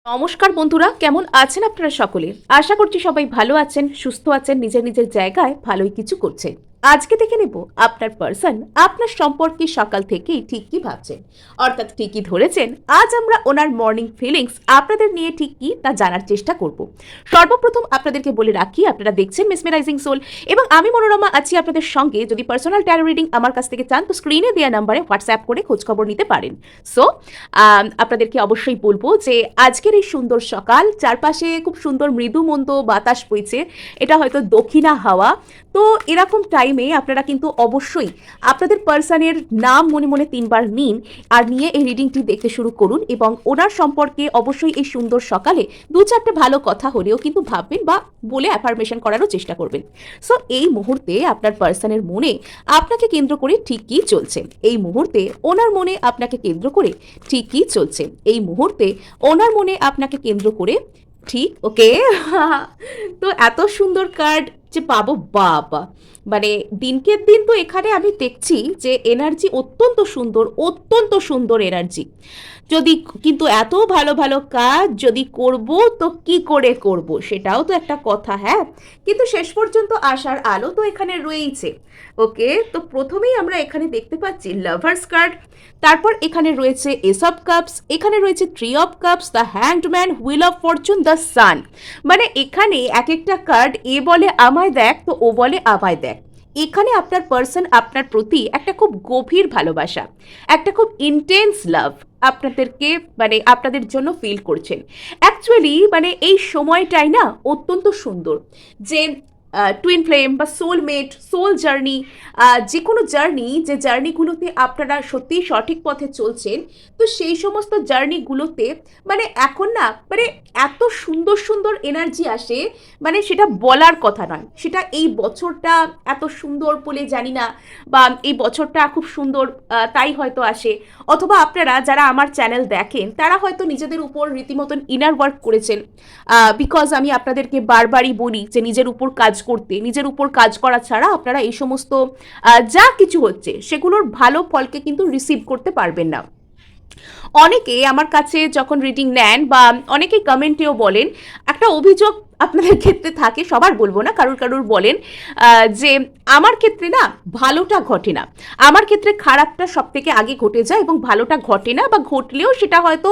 নমস্কার বন্ধুরা, কেমন আছেন আপনারা সকলে? আশা করছি সবাই ভালো আছেন, সুস্থ আছেন, নিজের নিজের জায়গায় ভালোই কিছু করছেন। আজকে দেখে নেব আপনার পার্সন আপনার সম্পর্কে সকাল থেকেই ঠিক কি ভাবছেন, অর্থাৎ ঠিকই ধরেছেন। আজ আমরা ওনার মর্নিং ফিলিংস আপনাদের নিয়ে ঠিক কি তা জানার চেষ্টা করব। সর্বপ্রথম আপনাদেরকে বলে রাখি, আপনারা দেখছেন মেসমেরাইজিং সোল এবং আমি মনোরমা আছি আপনাদের সঙ্গে। যদি পার্সোনাল ট্যারো রিডিং আমার কাছ থেকে চান তো স্ক্রিনে দেওয়া নাম্বারে হোয়াটসঅ্যাপ করে খোঁজখবর নিতে পারেন। সো আপনাদেরকে অবশ্যই বলবো যে আজকের এই সুন্দর সকাল, চারপাশে খুব সুন্দর মৃদু মন্দ বাতাস বইছে, এটা হয়তো দক্ষিণা হাওয়া। তো এরকম টাইমে আপনারা কিন্তু অবশ্যই আপনাদের পার্সনের নাম মনে মনে 3বার নিন আর নিয়ে এই রিডিংটি দেখতে শুরু করুন এবং ওনার সম্পর্কে অবশ্যই এই সুন্দর সকালে 2-4টে ভালো কথা হলেও কিন্তু ভাববেন বা বলে অ্যাফার্মেশন করারও চেষ্টা করবেন। সো এই মুহূর্তে আপনার পার্সনের মনে আপনাকে কেন্দ্র করে ঠিক কী চলছে, এই মুহূর্তে ওনার মনে আপনাকে কেন্দ্র করে ঠিক কী চলছে, এই মুহূর্তে ওনার মনে আপনাকে কেন্দ্র করে ঠিক ওকে। তো এত সুন্দর কার্ড যে পাবো, বাবা, মানে দিনকে দিন তো এখানে আমি দেখছি যে এনার্জি অত্যন্ত সুন্দর এনার্জি। যদি কিন্তু এত ভালো ভালো কাজ যদি করব তো কি করে করব, সেটাও তো একটা কথা। হ্যাঁ, কিন্তু শেষ পর্যন্ত আসার আলো তো এখানে রয়েইছে। ওকে, তো প্রথমেই আমরা এখানে দেখতে পাচ্ছি লাভার্স কার্ড, তারপর এখানে রয়েছে এস অফ কাপস, এখানে রয়েছে tree of cups, the হ্যান্ডম্যান, wheel of Fortune, the sun. মানে এখানে এক একটা কার্ড এ বলে আমায় দেখ তো ও বলে আমায় দেখ। এখানে আপনার পার্সন আপনার প্রতি একটা খুব গভীর ভালোবাসা, একটা খুব ইন্টেন্স লাভ আপনাদেরকে মানে আপনাদের জন্য ফিল করছেন। অ্যাকচুয়ালি মানে এই সময়টাই না অত্যন্ত সুন্দর, যে টুইন ফ্লেম বা সোলমেট, সোল জার্নি, যে কোনো জার্নি, যে জার্নিগুলোতে আপনারা সত্যিই সঠিক পথে চলছেন, তো সেই সমস্ত জার্নিগুলোতে মানে এখন না মানে এত সুন্দর সুন্দর এনার্জি আসে, মানে সেটা বলার কথা নয়। সেটা এই বছরটা এত সুন্দর বলে জানি না, বা এই বছরটা খুব সুন্দর তাই হয়তো আসে, অথবা আপনারা যারা আমার চ্যানেল দেখেন তারা হয়তো নিজেদের উপর রীতিমতন ইনার ওয়ার্ক করেছেন। বিকজ আমি আপনাদেরকে বারবারই বলি যে নিজের উপর কাজ করতে, নিজের উপর কাজ করা ছাড়া আপনারা এই সমস্ত যা কিছু হচ্ছে সেগুলোর ভালো ফলকে কিন্তু রিসিভ করতে পারবেন না। অনেকে আমার কাছে যখন রিডিং নেন বা অনেকেই কমেন্টেও বলেন, একটা অভিযোগ আপনাদের ক্ষেত্রে থাকে, সবার বলবো না, কারুর কারুর বলেন যে আমার ক্ষেত্রে না ভালোটা ঘটে না, আমার ক্ষেত্রে খারাপটা সব থেকে আগে ঘটে যায় এবং ভালোটা ঘটে না, বা ঘটলেও সেটা হয়তো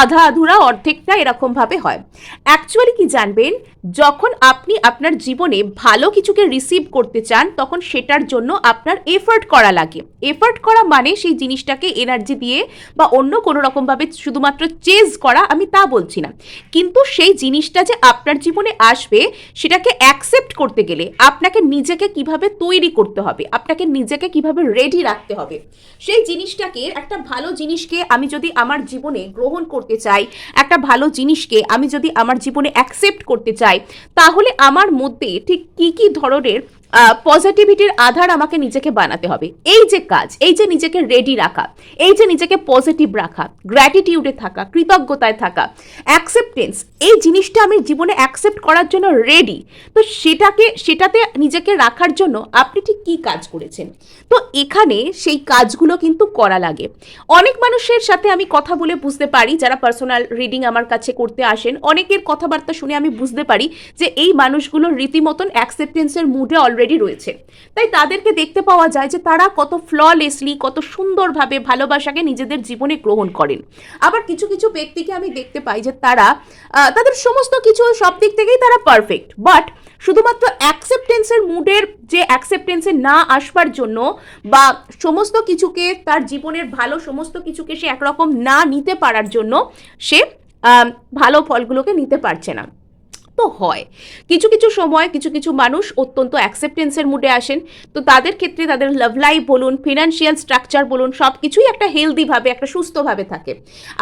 আধা আধুরা অর্ধেকটা এরকমভাবে হয়। অ্যাকচুয়ালি কি জানবেন, যখন আপনি আপনার জীবনে ভালো কিছুকে রিসিভ করতে চান তখন সেটার জন্য আপনার এফার্ট করা লাগে। এফার্ট করা মানে সেই জিনিসটাকে এনার্জি দিয়ে বা অন্য কোনো রকমভাবে শুধুমাত্র চেজ করা, আমি তা বলছি না, কিন্তু সেই জিনিসটা যে আপনার জীবনে আসবে সেটাকে অ্যাকসেপ্ট করতে গেলে আপনাকে নিজেকে কিভাবে তৈরি করতে হবে, আপনাকে নিজেকে কিভাবে রেডি রাখতে হবে, সেই জিনিসটাকে, একটা ভালো জিনিসকে আমি যদি আমার জীবনে গ্রহণ করতে চাই, একটা ভালো জিনিসকে আমি যদি আমার জীবনে অ্যাকসেপ্ট করতে চাই, তাহলে আমার মধ্যে ঠিক কি কি ধরনের পজিটিভিটির আধার আমাকে নিজেকে বানাতে হবে। এই যে কাজ, এই যে নিজেকে রেডি রাখা, এই যে নিজেকে পজিটিভ রাখা, গ্র্যাটিটিউডে থাকা, কৃতজ্ঞতায় থাকা, অ্যাকসেপ্টেন্স, এই জিনিসটা আমি জীবনে অ্যাকসেপ্ট করার জন্য রেডি। তো সেটাতে নিজেকে রাখার জন্য আপনি ঠিক কী কাজ করেছেন, তো এখানে সেই কাজগুলো কিন্তু করা লাগে। অনেক মানুষের সাথে আমি কথা বলে বুঝতে পারি, যারা পার্সোনাল রিডিং আমার কাছে করতে আসেন, অনেকের কথাবার্তা শুনে আমি বুঝতে পারি যে এই মানুষগুলো রীতিমতন অ্যাকসেপ্টেন্সের মুডে অলরেডি রয়েছে। তাই তাদেরকে দেখতে পাওয়া যায় যে তারা কত ফ্ললেসলি, কত সুন্দরভাবে ভালোবাসাকে নিজেদের জীবনে গ্রহণ করেন। আবার কিছু কিছু ব্যক্তিকে আমি দেখতে পাই যে তারা তাদের সমস্ত কিছু সব দিক থেকেই তারা পারফেক্ট, বাট শুধুমাত্র অ্যাকসেপ্টেন্সের মুডের, যে অ্যাকসেপ্টেন্সে না আসবার জন্য বা সমস্ত কিছুকে, তার জীবনের ভালো সমস্ত কিছুকে সে একরকম না নিতে পারার জন্য সে ভালো ফলগুলোকে নিতে পারছে না। তো হয় কিছু কিছু সময় কিছু কিছু মানুষ অত্যন্ত অ্যাকসেপ্টেন্সের মুডে আসেন, তো তাদের ক্ষেত্রে তাদের লাভ লাইফ বলুন, ফিনান্সিয়াল স্ট্রাকচার বলুন, সব কিছুই একটা হেলদিভাবে, একটা সুস্থভাবে থাকে।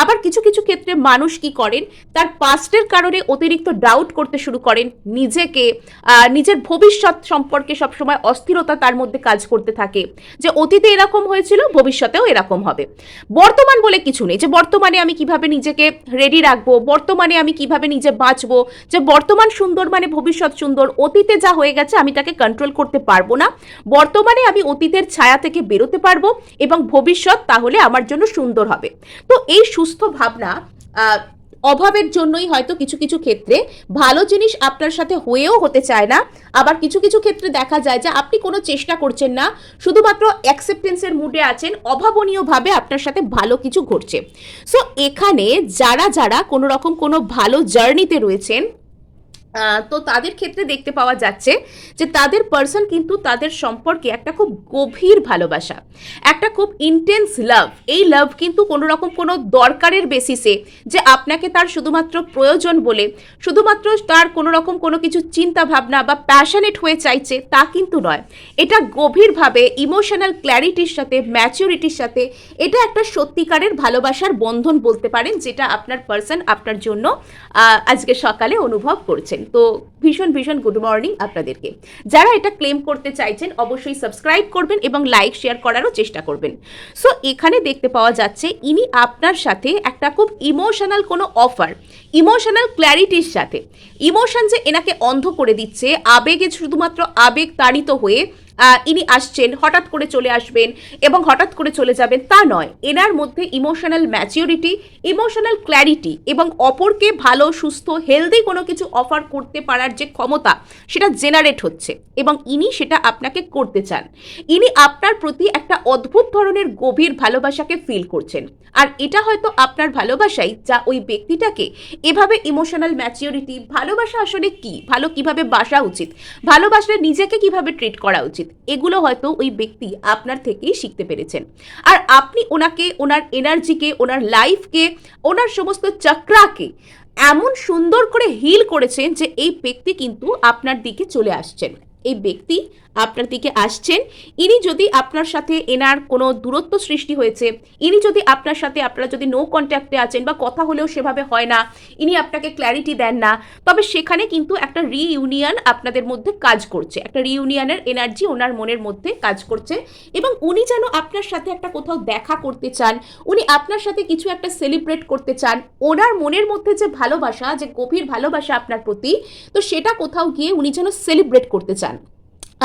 আবার কিছু কিছু ক্ষেত্রে মানুষ কি করেন, তার পাস্টের কারণে অতিরিক্ত ডাউট করতে শুরু করেন, নিজেকে নিজের ভবিষ্যৎ সম্পর্কে সবসময় অস্থিরতা তার মধ্যে কাজ করতে থাকে, যে অতীতে এরকম হয়েছিল ভবিষ্যতেও এরকম হবে। বর্তমান বলে কিছু নেই, যে বর্তমানে আমি কিভাবে নিজেকে রেডি রাখবো, বর্তমানে আমি কিভাবে নিজে বাঁচবো, যে বর্তমান সুন্দর মানে ভবিষ্যৎ সুন্দর, অতীতে যা হয়ে গেছে আমি তাকে কন্ট্রোল করতে পারবো না, বর্তমানে আমি অতীতের ছায়া থেকে বেরোতে পারবো এবং ভবিষ্যৎ তাহলে আমার জন্য সুন্দর হবে। তো এই সুস্থ ভাবনা অভাবের জন্যই হয়তো কিছু কিছু ক্ষেত্রে ভালো জিনিস আপনার সাথে হয়েও হতে চায় না, আবার কিছু কিছু ক্ষেত্রে দেখা যায় যে আপনি কোনো চেষ্টা করছেন না, শুধুমাত্র অ্যাকসেপ্টেন্সের মুডে আছেন, অভাবনীয়ভাবে আপনার সাথে ভালো কিছু ঘটছে। সো এখানে যারা যারা কোনো রকম কোনো ভালো জার্নিতে রয়েছেন, তো তাদের ক্ষেত্রে দেখতে পাওয়া যাচ্ছে যে তাদের পার্সন কিন্তু তাদের সম্পর্কে একটা খুব গভীর ভালোবাসা, একটা খুব ইন্টেন্স লাভ, এই লাভ কিন্তু কোনো রকম কোনো দরকারের বেসিসে, যে আপনাকে তার শুধুমাত্র প্রয়োজন বলে, শুধুমাত্র তার কোনো রকম কোনো কিছু চিন্তা ভাবনা বা প্যাশনেট হয়ে চাইছে তা কিন্তু নয়। এটা গভীরভাবে ইমোশনাল ক্ল্যারিটির সাথে, ম্যাচিউরিটির সাথে, এটা একটা সত্যিকারের ভালোবাসার বন্ধন বলতে পারেন, যেটা আপনার পার্সন আপনার জন্য আজকে সকালে অনুভব করছেন। তো ভীষণ ভীষণ গুড মর্নিং আপনাদেরকে। যারা এটা ক্লেম করতে চাইছেন অবশ্যই সাবস্ক্রাইব করবেন এবং লাইক শেয়ার করারও চেষ্টা করবেন। সো এখানে দেখতে পাওয়া যাচ্ছে ইনি আপনার সাথে একটা খুব ইমোশনাল কোনো অফার, ইমোশনাল ক্ল্যারিটির সাথে, ইমোশন যে এনাকে অন্ধ করে দিচ্ছে, আবেগে শুধুমাত্র আবেগ তাড়িত হয়ে ইনি আসছেন, হঠাৎ করে চলে আসবেন এবং হঠাৎ করে চলে যাবেন তা নয়। এনার মধ্যে ইমোশনাল ম্যাচিউরিটি, ইমোশনাল ক্ল্যারিটি এবং অপরকে ভালো সুস্থ হেলদি কোনো কিছু অফার করতে পারার যে ক্ষমতা, সেটা জেনারেট হচ্ছে এবং ইনি সেটা আপনাকে করতে চান। ইনি আপনার প্রতি একটা অদ্ভুত ধরনের গভীর ভালোবাসাকে ফিল করছেন, আর এটা হয়তো আপনার ভালোবাসাই যা ওই ব্যক্তিটাকে এভাবে ইমোশনাল ম্যাচিউরিটি, ভালোবাসা আসলে কি, ভালো কিভাবে বাসা উচিত, ভালোবাসলে নিজেকে কিভাবে ট্রিট করা উচিত, এগুলো হয়তো ওই ব্যক্তি আপনার থেকেই শিখতে পেরেছেন। আর আপনি ওনাকে, ওনার এনার্জিকে, ওনার লাইফকে, ওনার সমস্ত চক্রাকে এমন সুন্দর করে হিল করেছেন যে এই ব্যক্তি কিন্তু আপনার দিকে চলে আসছেন। এই ব্যক্তি আপনার দিকে আসছেন। ইনি যদি আপনার সাথে, এনার কোনো দূরত্ব সৃষ্টি হয়েছে, ইনি যদি আপনার সাথে, আপনারা যদি নো কন্ট্যাক্টে আছেন বা কথা হলেও সেভাবে হয় না, ইনি আপনাকে ক্ল্যারিটি দেন না, তবে সেখানে কিন্তু একটা রিইউনিয়ন আপনাদের মধ্যে কাজ করছে, একটা রিইউনিয়নের এনার্জি ওনার মনের মধ্যে কাজ করছে এবং উনি যেন আপনার সাথে একটা কোথাও দেখা করতে চান, উনি আপনার সাথে কিছু একটা সেলিব্রেট করতে চান। ওনার মনের মধ্যে যে ভালোবাসা, যে গভীর ভালোবাসা আপনার প্রতি, তো সেটা কোথাও গিয়ে উনি যেন সেলিব্রেট করতে চান,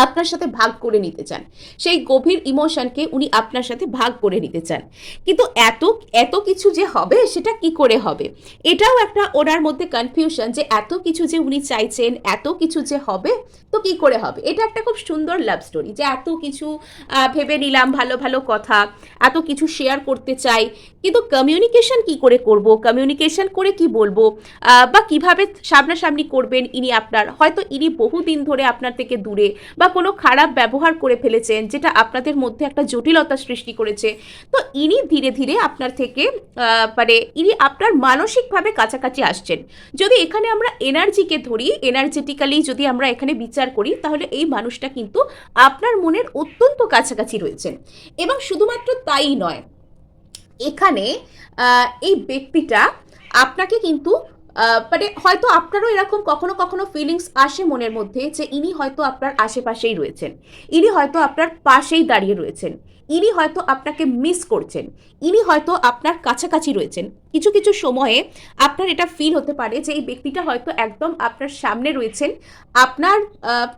আপনার সাথে ভাগ করে নিতে চান, সেই গভীর ইমোশনকে উনি আপনার সাথে ভাগ করে নিতে চান। কিন্তু এত এত কিছু যে হবে সেটা কি করে হবে, এটাও একটা ওনার মধ্যে কনফিউশন, যে এত কিছু যে উনি চাইছেন, এত কিছু যে হবে তো কি করে হবে। এটা একটা খুব সুন্দর লাভ স্টোরি, যে এত কিছু ভেবে নিলাম, ভালো ভালো কথা, এত কিছু শেয়ার করতে চাই, কিন্তু কমিউনিকেশন কি করে করব, কমিউনিকেশন করে কি বলবো, বা কিভাবে সামনাসামনি করবেন। ইনি আপনার, হয়তো ইনি বহুদিন ধরে আপনার থেকে দূরে বা কোনো খারাপ ব্যবহার করে ফেলেছেন, যেটা আপনাদের মধ্যে একটা জটিলতা সৃষ্টি করেছে। তো ইনি ধীরে ধীরে আপনার থেকে মানে ইনি আপনার মানসিকভাবে কাছাকাছি আসছেন। যদি এখানে আমরা এনার্জিকে ধরি, এনার্জেটিক্যালি যদি আমরা এখানে বিচার করি, তাহলে এই মানুষটা কিন্তু আপনার মনের অত্যন্ত কাছাকাছি রয়েছেন। এবং শুধুমাত্র তাই নয়, এখানে এই ব্যক্তিটা আপনাকে কিন্তু মানে হয়তো আপনারও এরকম কখনো কখনো ফিলিংস আসে মনের মধ্যে, যে ইনি হয়তো আপনার আশেপাশেই রয়েছেন, ইনি হয়তো আপনার পাশেই দাঁড়িয়ে রয়েছেন, ইনি হয়তো আপনাকে মিস করছেন, ইনি হয়তো আপনার কাছাকাছি রয়েছেন। কিছু কিছু সময়ে আপনার এটা ফিল হতে পারে যে এই ব্যক্তিটা হয়তো একদম আপনার সামনে রয়েছেন, আপনার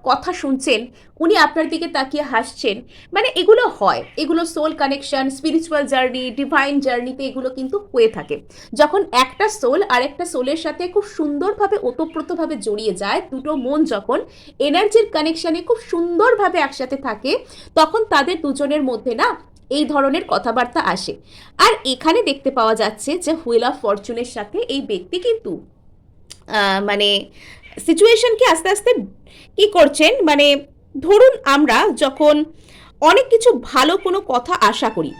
কথা শুনছেন, উনি আপনার দিকে তাকিয়ে হাসছেন। মানে এগুলো হয়, এগুলো soul connection, spiritual journey, divine জার্নিতে এগুলো কিন্তু হয়ে থাকে। যখন একটা সোল আরেকটা সোলের সাথে খুব সুন্দরভাবে ওতপ্রোতভাবে জড়িয়ে যায়, দুটো মন যখন এনার্জির কানেকশনে খুব সুন্দরভাবে একসাথে থাকে, তখন তাদের দুজনের মধ্যে না এই ধরনের কথাবার্তা আসে। আর এখানে দেখতে পাওয়া যাচ্ছে যে হুইল অফ ফরচুনের সাথে এই ব্যক্তি কিন্তু মানে সিচুয়েশনকে আস্তে আস্তে কি করছেন, মানে ধরুন আমরা যখন অনেক কিছু ভালো কোনো কথা আশা করি,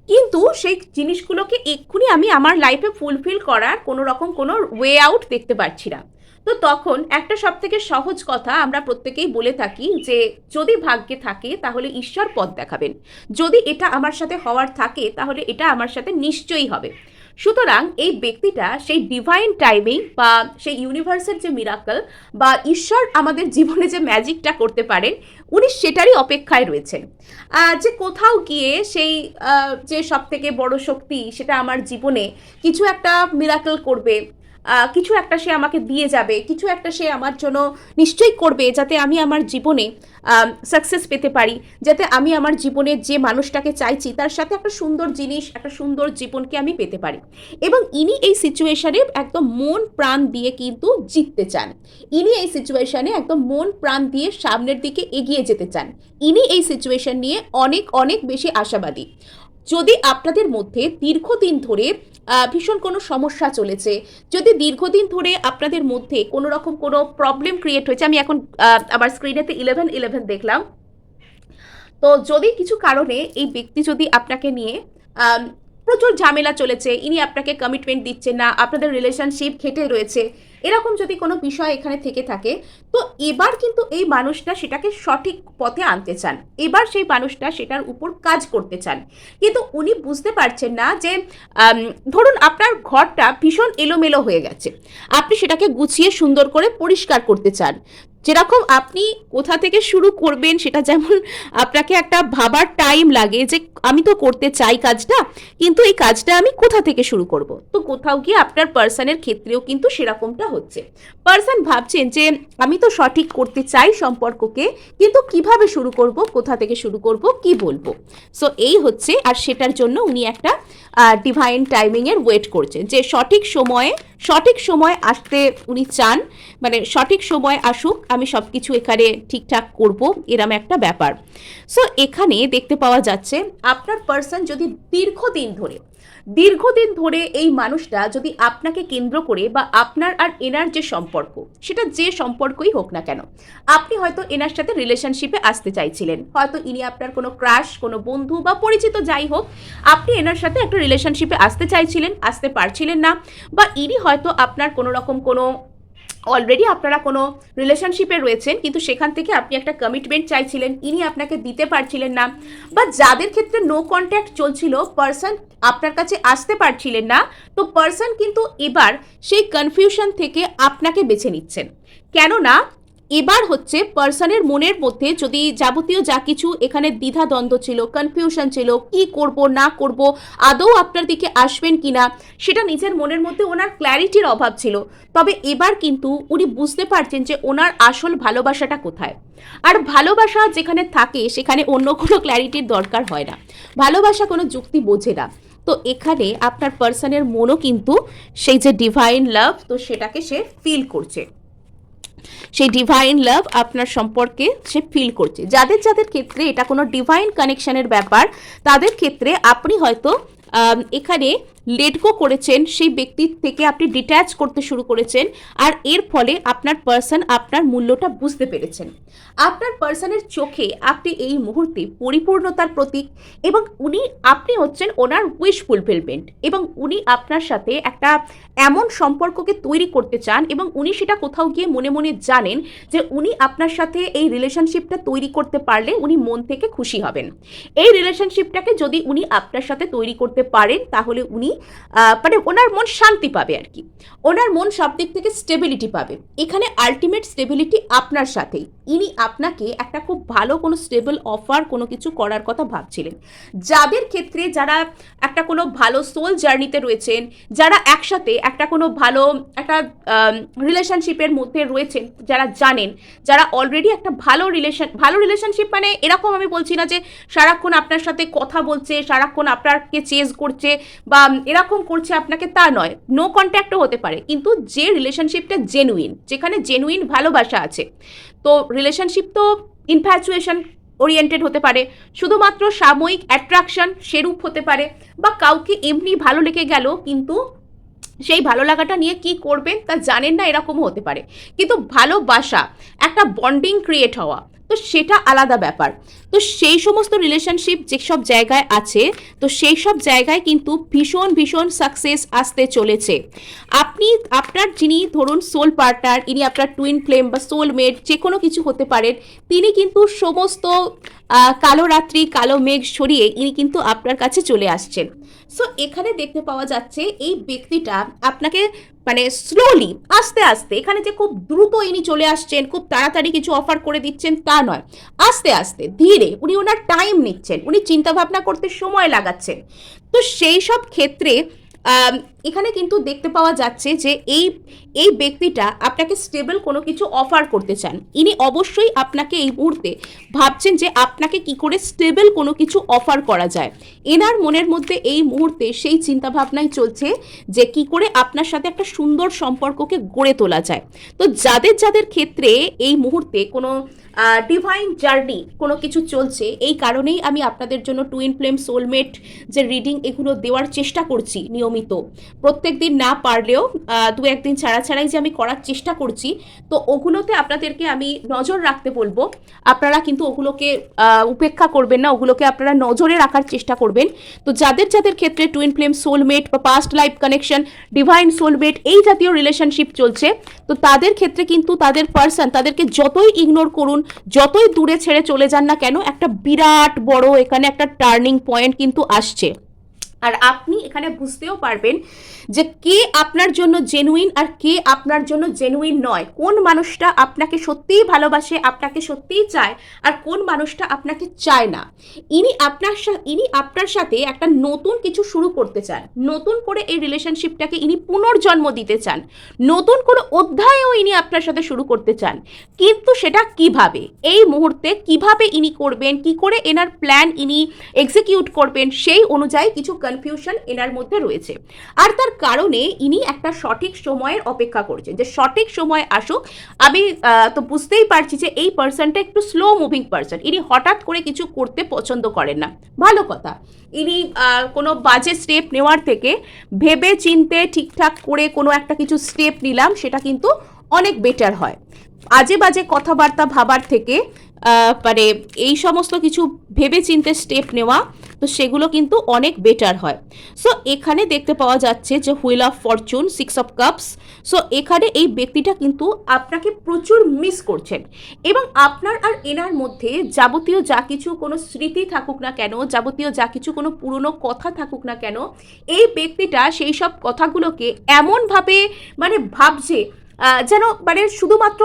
কিন্তু সেই জিনিসগুলোকে এক্ষুনি আমি আমার লাইফে ফুলফিল করার কোনো রকম কোনো ওয়ে আউট দেখতে পাচ্ছি না, তো তখন একটা সব থেকে সহজ কথা আমরা প্রত্যেকেই বলে থাকি যে যদি ভাগ্যে থাকে তাহলে ঈশ্বর পথ দেখাবেন, যদি এটা আমার সাথে হওয়ার থাকে তাহলে এটা আমার সাথে নিশ্চয়ই হবে। সুতরাং এই ব্যক্তিটা সেই ডিভাইন টাইমিং বা সেই ইউনিভার্সের যে মিরাকল বা ঈশ্বর আমাদের জীবনে যে ম্যাজিকটা করতে পারেন, উনি সেটারই অপেক্ষায় রয়েছেন, যে কোথাও গিয়ে সেই যে সব থেকে বড় শক্তি সেটা আমার জীবনে কিছু একটা মিরাকল করবে, কিছু একটা সে আমাকে দিয়ে যাবে, কিছু একটা সে আমার জন্য নিশ্চয়ই করবে, যাতে আমি আমার জীবনে সাকসেস পেতে পারি, যাতে আমি আমার জীবনে যে মানুষটাকে চাইছি তার সাথে একটা সুন্দর জিনিস, একটা সুন্দর জীবনকে আমি পেতে পারি। এবং ইনি এই সিচুয়েশনে একদম মন প্রাণ দিয়ে কিন্তু জিততে চান। ইনি এই সিচুয়েশনে একদম মন প্রাণ দিয়ে সামনের দিকে এগিয়ে যেতে চান। ইনি এই সিচুয়েশন নিয়ে অনেক অনেক বেশি আশাবাদী। যদি আপনাদের মধ্যে দীর্ঘদিন ধরে ভীষণ কোনো সমস্যা চলেছে, যদি দীর্ঘদিন ধরে আপনাদের মধ্যে কোনো রকম কোনো প্রবলেম ক্রিয়েট হয়েছে, আমি এখন আবার স্ক্রিনেতে 11 দেখলাম, তো যদি কিছু কারণে এই ব্যক্তি যদি আপনাকে নিয়ে প্রচুর ঝামেলা চলেছে, ইনি আপনাকে কমিটমেন্ট দিচ্ছেন না, আপনাদের রিলেশনশিপ ঘেটে রয়েছে, এরকম যদি কোনো বিষয় এখানে থেকে থাকে, তো এবার কিন্তু এই মানুষটা সেটাকে সঠিক পথে আনতে চান। এবার সেই মানুষটা সেটার উপর কাজ করতে চান। কিন্তু উনি বুঝতে পারছেন না যে ধরুন আপনার ঘরটা ভীষণ এলোমেলো হয়ে গেছে, আপনি সেটাকে গুছিয়ে সুন্দর করে পরিষ্কার করতে চান। যেরকম আপনি কোথা থেকে শুরু করবেন সেটা যেমন আপনাকে একটা ভাবার টাইম লাগে যে আমি তো করতে চাই কাজটা, কিন্তু এই কাজটা আমি কোথা থেকে শুরু করব, তো কোথাও গিয়ে আপনার পার্সনের ক্ষেত্রেও কিন্তু সেরকমটা হচ্ছে। পার্সন ভাবছেন যে আমি তো সঠিক করতে চাই সম্পর্ককে, কিন্তু কিভাবে শুরু করব, কোথা থেকে শুরু করব, কি বলবো। সো এই হচ্ছে, আর সেটার জন্য উনি একটা ডিভাইন টাইমিংয়ের ওয়েট করছেন, যে সঠিক সময় আসতে উনি চান, মানে সঠিক সময় আসুক, আমি সব কিছু এখানে ঠিকঠাক করব, এরম একটা ব্যাপার। সো এখানে দেখতে পাওয়া যাচ্ছে আপনার পার্সন যদি দীর্ঘদিন ধরে এই মানুষটা যদি আপনাকে কেন্দ্র করে, বা আপনার আর এনার যে সম্পর্ক, সেটা যে সম্পর্কই হোক না কেন, আপনি হয়তো এনার সাথে রিলেশনশিপে আসতে চাইছিলেন, হয়তো ইনি আপনার কোনো ক্রাশ, কোনো বন্ধু বা পরিচিত যাই হোক, আপনি এনার সাথে একটা রিলেশনশিপে আসতে চাইছিলেন, আসতে পারছিলেন না, বা ইনি হয়তো আপনার কোনো রকম কোনো অলরেডি আপনারা কোনো রিলেশনশিপে রয়েছেন, কিন্তু সেখান থেকে আপনি একটা কমিটমেন্ট চাইছিলেন, ইনি আপনাকে দিতে পারছিলেন না, বা যাদের ক্ষেত্রে নো কন্ট্যাক্ট চলছিল, পার্সন আপনার কাছে আসতে পারছিলেন না, তো পার্সন কিন্তু এবার সেই কনফিউশন থেকে আপনাকে বেছে নিচ্ছেন। কেননা এবার হচ্ছে পার্সনের মনের মধ্যে যদি যাবতীয় যা কিছু এখানে দ্বিধা দ্বন্দ্ব ছিল, কনফিউশন ছিল, কি করব না করব, আদৌ আপনার দিকে আসবেন কিনা, সেটা নিজের মনের মধ্যে ওনার ক্ল্যারিটির অভাব ছিল। তবে এবার কিন্তু উনি বুঝতে পারছেন যে ওনার আসল ভালোবাসাটা কোথায়। আর ভালোবাসা যেখানে থাকে সেখানে অন্য কোনো ক্ল্যারিটির দরকার হয় না, ভালোবাসা কোনো যুক্তি বোঝে না। তো এখানে আপনার পার্সনের মনও কিন্তু সেই যে ডিভাইন লাভ, তো সেটাকে সে ফিল করছে, সেই ডিভাইন লাভ আপনার সম্পর্কে সে ফিল করছে। যাদের যাদের ক্ষেত্রে এটা কোনো ডিভাইন কানেকশনের ব্যাপার, তাদের ক্ষেত্রে আপনি হয়তো এখানে লেট গো করেছেন, সেই ব্যক্তির থেকে আপনি ডিট্যাচ করতে শুরু করেছেন, আর এর ফলে আপনার পার্সন আপনার মূল্যটা বুঝতে পেরেছেন। আপনার পার্সনের চোখে আপনি এই মুহূর্তে পরিপূর্ণতার প্রতীক, এবং আপনি হচ্ছেন ওনার উইশ ফুলফিলমেন্ট, এবং উনি আপনার সাথে একটা এমন সম্পর্ককে তৈরি করতে চান, এবং উনি সেটা কোথাও গিয়ে মনে মনে জানেন যে উনি আপনার সাথে এই রিলেশনশিপটা তৈরি করতে পারলে উনি মন থেকে খুশি হবেন। এই রিলেশনশিপটাকে যদি উনি আপনার সাথে তৈরি করতে পারেন, তাহলে উনি মানে ওনার মন শান্তি পাবে আর কি, ওনার মন সব দিক থেকে স্টেবিলিটি পাবে। এখানে আলটিমেট স্টেবিলিটি আপনার সাথেই। ইনি আপনাকে একটা খুব ভালো কোনো স্টেবল অফার কোনো কিছু করার কথা ভাবছিলেন। যাদের ক্ষেত্রে যারা একটা কোনো ভালো সোল জার্নিতে রয়েছেন, যারা একসাথে একটা কোনো ভালো একটা রিলেশনশিপের মধ্যে রয়েছেন, যারা জানেন, যারা অলরেডি একটা ভালো রিলেশনশিপ, মানে এরকম আমি বলছি না যে সারাক্ষণ আপনার সাথে কথা বলছে, সারাক্ষণ আপনাকে চেজ করছে বা এরকম করছে আপনাকে, তা নয়, নো কন্ট্যাক্টও হতে পারে, কিন্তু যে রিলেশনশিপটা জেনুইন, যেখানে জেনুইন ভালোবাসা আছে। তো রিলেশনশিপ তো ইনফ্যাচুয়েশন ওরিয়েন্টেড হতে পারে, শুধুমাত্র সাময়িক অ্যাট্রাকশন সেরূপ হতে পারে, বা কাউকে এমনি ভালো লেগে গেল কিন্তু সেই ভালো লাগাটা নিয়ে কি করবেন তা জানেন না, এরকমও হতে পারে। কিন্তু ভালোবাসা, একটা বন্ডিং ক্রিয়েট হওয়া, তো সেটা আলাদা ব্যাপার। তো সেই সমস্ত রিলেশনশিপ যেসব জায়গায় আছে, তো সেই সব জায়গায় কিন্তু ভীষণ ভীষণ সাকসেস আসতে চলেছে। আপনার যিনি ধরুন সোল পার্টনার, ইনি আপনার টুইন ফ্লেম বা সোলমেট যে কোনো কিছু হতে পারেন, তিনি কিন্তু সমস্ত কালো রাত্রি, কালো মেঘ সরিয়ে ইনি কিন্তু আপনার কাছে চলে আসছেন। সো এখানে দেখতে পাওয়া যাচ্ছে এই ব্যক্তিটা আপনাকে মানে স্লোলি, আস্তে আস্তে, এখানে যে খুব দ্রুত ইনি চলে আসছেন, খুব তাড়াতাড়ি কিছু অফার করে দিচ্ছেন তা নয়, আস্তে আস্তে ধীরে উনি ওনার টাইম নিচ্ছেন, উনি চিন্তা ভাবনা করতে সময় লাগাচ্ছেন। তো সেই সব ক্ষেত্রে এখানে কিন্তু দেখতে পাওয়া যাচ্ছে যে এই ব্যক্তিটা আপনাকে স্টেবল কোনো কিছু অফার করতে চান। ইনি অবশ্যই আপনাকে এই মুহূর্তে ভাবছেন যে আপনাকে কি করে স্টেবল কোনো কিছু অফার করা যায়। এনার মনের মধ্যে এই মুহূর্তে সেই চিন্তাভাবনাই চলছে যে কি করে আপনার সাথে একটা সুন্দর সম্পর্ককে গড়ে তোলা যায়। তো যাদের যাদের ক্ষেত্রে এই মুহূর্তে কোনো ডিভাইন জার্নি কোনো কিছু চলছে, এই কারণেই আমি আপনাদের জন্য টুইন ফ্লেম, সোলমেট যে রিডিং এগুলো দেওয়ার চেষ্টা করছি নিয়মিত। প্রত্যেক দিন না পারলেও দু একদিন ছাড়া ছাড়াই যে আমি করার চেষ্টা করছি, তো ওগুলোতে আপনাদেরকে আমি নজর রাখতে বলবো। আপনারা কিন্তু ওগুলোকে উপেক্ষা করবেন না, ওগুলোকে আপনারা নজরে রাখার চেষ্টা করবেন। তো যাদের যাদের ক্ষেত্রে টুইন ফ্লেম, সোলমেট বা past life connection, divine soulmate এই জাতীয় রিলেশনশিপ চলছে, তো তাদের ক্ষেত্রে কিন্তু তাদের পার্সন তাদেরকে যতই ইগনোর করুন, যতই দূরে ছেড়ে চলে যান না কেন, একটা বিরাট বড় এখানে একটা টার্নিং পয়েন্ট কিন্তু আসছে। আর আপনি এখানে বুঝতেও পারবেন যে কে আপনার জন্য জেনুইন আর কে আপনার জন্য জেনুইন নয়। কোন মানুষটা আপনাকে সত্যিই ভালোবাসে, আপনাকে সত্যিই চায়, আর কোন মানুষটা আপনাকে চায় না। ইনি আপনার সাথে একটা নতুন কিছু শুরু করতে চান, নতুন করে এই রিলেশনশিপটাকে ইনি পুনর্জন্ম দিতে চান, নতুন কোনো অধ্যায়ও ইনি আপনার সাথে শুরু করতে চান। কিন্তু সেটা কিভাবে, এই মুহূর্তে কিভাবে ইনি করবেন, কি করে এনার প্ল্যান ইনি এক্সিকিউট করবেন, সেই অনুযায়ী কিছু কনফিউশন এনার মধ্যে রয়েছে। আর তার কারণে ইনি একটা সঠিক সময়ের অপেক্ষা করছেন যে সঠিক সময় আসুক। আমি তো বুঝতেই পারছি যে এই পার্সনটা একটু স্লো মুভিং পার্সন, ইনি হঠাৎ করে কিছু করতে পছন্দ করেন না। ভালো কথা, ইনি কোনো বাজে স্টেপ নেওয়ার থেকে ভেবে চিনতে ঠিকঠাক করে কোনো একটা কিছু স্টেপ নিলাম, সেটা কিন্তু অনেক বেটার হয়। আজে বাজে কথাবার্তা ভাবার থেকে মানে এই সমস্ত কিছু ভেবে চিনতে স্টেপ নেওয়া, তো সেগুলো কিন্তু অনেক বেটার হয়। সো এখানে দেখতে পাওয়া যাচ্ছে যে wheel of Fortune, 6 of cups. So এখানে এই ব্যক্তিটা কিন্তু আপনাকে প্রচুর মিস করছেন, এবং আপনার আর এনার মধ্যে যাবতীয় যা কিছু কোনো স্মৃতি থাকুক না কেন, যাবতীয় যা কিছু কোনো পুরনো কথা থাকুক না কেন, এই ব্যক্তিটা সেই সব কথাগুলোকে এমনভাবে মানে ভাবছে যেন মানে শুধুমাত্র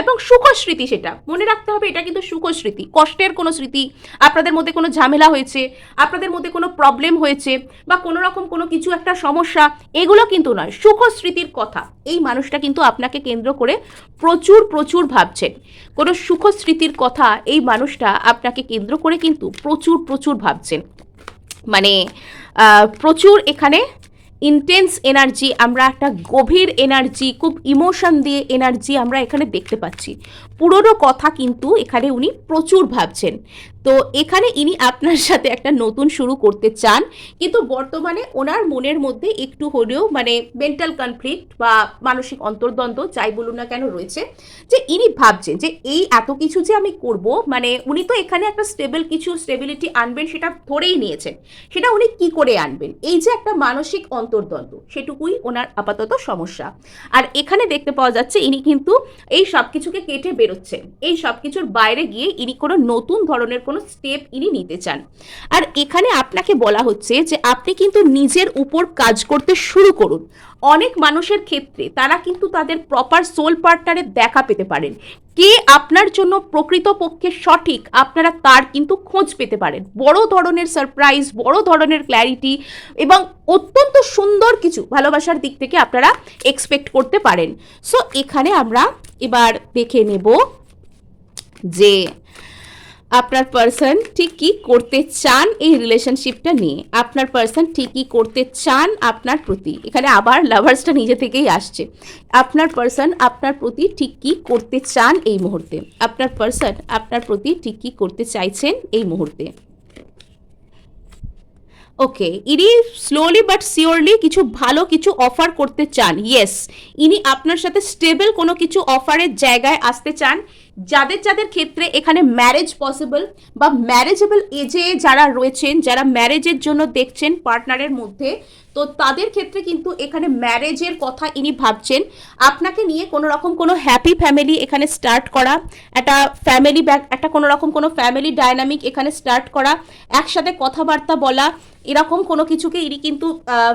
এবং সুখস্মৃতি, সেটা মনে রাখতে হবে, এটা কিন্তু সুখস্মৃতি, কষ্টের কোনো স্মৃতি, আপনাদের মধ্যে কোনো ঝামেলা হয়েছে, আপনাদের মধ্যে কোনো প্রবলেম হয়েছে, বা কোনো রকম কোনো কিছু একটা সমস্যা, এগুলো কিন্তু নয়, সুখস্মৃতির কথা এই মানুষটা কিন্তু আপনাকে কেন্দ্র করে প্রচুর প্রচুর ভাবছেন। কোনো সুখস্মৃতির কথা এই মানুষটা আপনাকে কেন্দ্র করে কিন্তু প্রচুর প্রচুর ভাবছেন। মানে প্রচুর এখানে ইন্টেন্স এনার্জি, আমরা একটা গভীর এনার্জি, খুব ইমোশন দিয়ে এনার্জি আমরা এখানে দেখতে পাচ্ছি। পুরনো কথা কিন্তু এখানে উনি প্রচুর ভাবছেন। তো এখানে ইনি আপনার সাথে একটা নতুন শুরু করতে চান, কিন্তু বর্তমানে ওনার মনের মধ্যে একটু হলেও মানে মেন্টাল কনফ্লিক্ট বা মানসিক অন্তর্দ্বন্দ্ব যাই বলুন না কেন রয়েছে, যে ইনি ভাবছেন যে এই এত কিছু যে আমি করব, মানে উনি তো এখানে একটা স্টেবিলিটি আনবেন সেটা ধরেই নিয়েছেন, সেটা উনি কি করে আনবেন, এই যে একটা মানসিক অন্তর্দ্বন্দ্ব, সেটুকুই ওনার আপাতত সমস্যা। আর এখানে দেখতে পাওয়া যাচ্ছে ইনি কিন্তু এই সব কিছুকে কেটে বেরোচ্ছেন, এই সব কিছুর বাইরে গিয়ে ইনি কোনো নতুন ধরনের কোনো স্টেপ ইনি নিতে চান। আর এখানে আপনাকে বলা হচ্ছে যে আপনি কিন্তু নিজের উপর কাজ করতে শুরু করুন। অনেক মানুষের ক্ষেত্রে তারা কিন্তু তাদের প্রপার সোল পার্টনারের দেখা পেতে পারেন, কে আপনার জন্য প্রকৃতপক্ষে সঠিক, আপনারা তার কিন্তু খোঁজ পেতে পারেন। বড় ধরনের সারপ্রাইজ, বড় ধরনের ক্ল্যারিটি এবং অত্যন্ত সুন্দর কিছু ভালোবাসার দিক থেকে আপনারা এক্সপেক্ট করতে পারেন। সো এখানে আমরা এবার দেখে নেব যে আপনার পার্সন ঠিক কি করতে চান এই রিলেশনশিপটা নিয়ে, আপনার পার্সন ঠিক কি করতে চান আপনার প্রতি। এখানে আবার লাভার্সটা নিজে থেকেই আসছে। আপনার পার্সন আপনার প্রতি ঠিক কি করতে চান এই মুহূর্তে, আপনার পার্সন আপনার প্রতি ঠিক কি করতে চাইছেন এই মুহূর্তে। ওকে, ইনি স্লোলি বাট সিওরলি কিছু ভালো কিছু অফার করতে চান। ইয়েস, ইনি আপনার সাথে স্টেবল কোনো কিছু অফারের জায়গায় আসতে চান। যাদের যাদের ক্ষেত্রে এখানে ম্যারেজ পসিবল বা ম্যারেজেবল এজে যারা রয়েছেন, যারা ম্যারেজের জন্য দেখছেন পার্টনারের মধ্যে, তো তাদের ক্ষেত্রে কিন্তু এখানে ম্যারেজের কথা ইনি ভাবছেন। আপনাকে নিয়ে কোনো রকম কোনো হ্যাপি ফ্যামিলি এখানে স্টার্ট করা, একটা ফ্যামিলি একটা কোনো রকম কোনো ফ্যামিলি ডায়নামিক এখানে স্টার্ট করা, একসাথে কথাবার্তা বলা, এরকম কোনো কিছুকে ইনি কিন্তু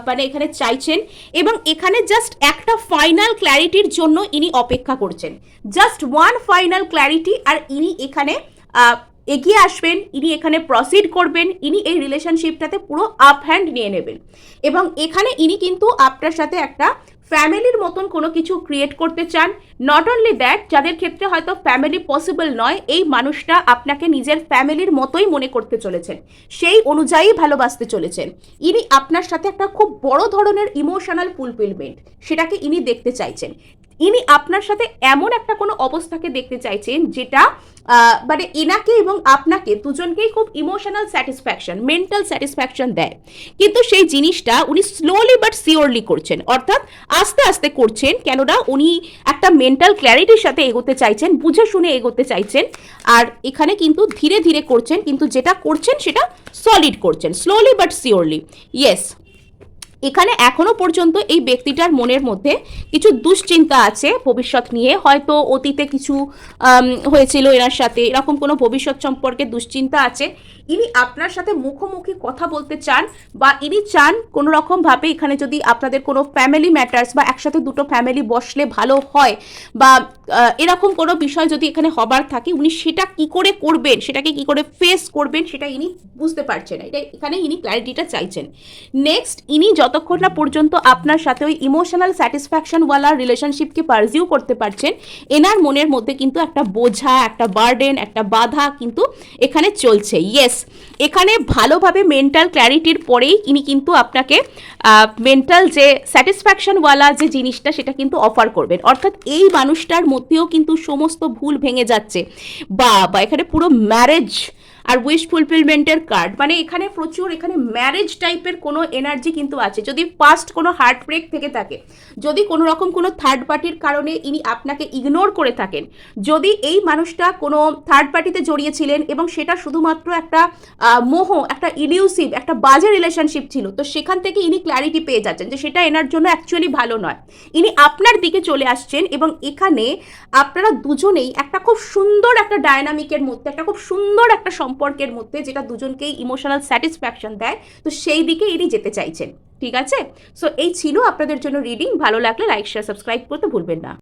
মানে এখানে চাইছেন। এবং এখানে জাস্ট একটা ফাইনাল ক্ল্যারিটির জন্য ইনি অপেক্ষা করছেন, জাস্ট ওয়ান ফাইনাল ক্ল্যারিটি। আর ইনি এখানে এগিয়ে আসবেন, ইনি এখানে প্রসিড করবেন, ইনি এই রিলেশনশিপটাতে পুরো আপ হ্যান্ড নিয়ে নেবেন এবং এখানে ইনি কিন্তু আপনার সাথে একটা ফ্যামিলির মতন কোনো কিছু ক্রিয়েট করতে চান। নট অনলি দ্যাট, যাদের ক্ষেত্রে হয়তো ফ্যামিলি পসিবল নয়, এই মানুষটা আপনাকে নিজের ফ্যামিলির মতোই মনে করতে চলেছেন, সেই অনুযায়ী ভালোবাসতে চলেছেন। ইনি আপনার সাথে একটা খুব বড় ধরনের ইমোশনাল ফুলফিলমেন্ট সেটাকে ইনি দেখতে চাইছেন। ইনি আপনার সাথে এমন একটা কোনো অবস্থাকে দেখতে চাইছেন যেটা মানে এনাকে এবং আপনাকে দুজনকেই খুব ইমোশনাল স্যাটিসফ্যাকশন, মেন্টাল স্যাটিসফ্যাকশন দেয়। কিন্তু সেই জিনিসটা উনি স্লোলি বাট সিওরলি করছেন, অর্থাৎ আস্তে আস্তে করছেন, কেননা উনি একটা মেন্টাল ক্ল্যারিটির সাথে এগোতে চাইছেন, বুঝে শুনে এগোতে চাইছেন। আর এখানে কিন্তু ধীরে ধীরে করছেন, কিন্তু যেটা করছেন সেটা সলিড করছেন, স্লোলি বাট সিওরলি। ইয়েস, এখানে এখনো পর্যন্ত এই ব্যক্তিটার মনের মধ্যে কিছু দুশ্চিন্তা আছে ভবিষ্যৎ নিয়ে, হয়তো অতীতে কিছু হয়েছিল এনার সাথে, এরকম কোনো ভবিষ্যৎ সম্পর্কে দুশ্চিন্তা আছে। ইনি আপনার সাথে মুখোমুখি কথা বলতে চান, বা ইনি চান কোনো রকমভাবে এখানে যদি আপনাদের কোনো ফ্যামিলি ম্যাটার্স বা একসাথে দুটো ফ্যামিলি বসলে ভালো হয়, বা এরকম কোনো বিষয় যদি এখানে হবার থাকে, উনি সেটা কি করে করবেন, সেটাকে কি করে ফেস করবেন, সেটা ইনি বুঝতে পারছেন না। এটা এখানে ইনি ক্ল্যারিটিটা চাইছেন। নেক্সট, ইনি যতক্ষণ না পর্যন্ত আপনার সাথে ওই ইমোশনাল স্যাটিসফ্যাকশনওয়ালা রিলেশনশিপকে পারজিউ করতে পারছেন, এনার মনের মধ্যে কিন্তু একটা বোঝা, একটা বার্ডেন, একটা বাধা কিন্তু এখানে চলছে। ইয়েস, এখানে ভালোভাবে মেন্টাল ক্ল্যারিটির পরেই ইনি কিন্তু আপনাকে মেন্টাল যে স্যাটিসফ্যাকশনওয়ালা যে জিনিসটা সেটা কিন্তু অফার করবেন। অর্থাৎ এই মানুষটার মধ্যেও কিন্তু সমস্ত ভুল ভেঙে যাচ্ছে, বা এখানে পুরো ম্যারেজ আর উইশ ফুলফিলমেন্টের কার্ড, মানে এখানে প্রচুর এখানে ম্যারেজ টাইপের কোনো এনার্জি কিন্তু আছে। যদি পাস্ট কোনো হার্ট ব্রেক থেকে থাকে, যদি কোনো রকম কোনো থার্ড পার্টির কারণে ইনি আপনাকে ইগনোর করে থাকেন, যদি এই মানুষটা কোনো থার্ড পার্টিতে জড়িয়েছিলেন এবং সেটা শুধুমাত্র একটা মোহ, একটা ইলিউসিভ, একটা বাজে রিলেশনশিপ ছিল, তো সেখান থেকে ইনি ক্ল্যারিটি পেয়ে যাচ্ছেন যে সেটা এনার জন্য অ্যাকচুয়ালি ভালো নয়। ইনি আপনার দিকে চলে আসছেন এবং এখানে আপনারা দুজনেই একটা খুব সুন্দর একটা ডায়নামিকের মধ্যে, একটা খুব সুন্দর একটা সম্পর্কের মধ্যে, যেটা দুজনকেই ইমোশনাল স্যাটিসফ্যাকশন দেয়, তো সেই দিকে ইনি যেতে চাইছেন। ঠিক আছে, সো এই ছিল আপনাদের জন্য রিডিং। ভালো লাগলে লাইক, শেয়ার, সাবস্ক্রাইব করতে ভুলবেন না।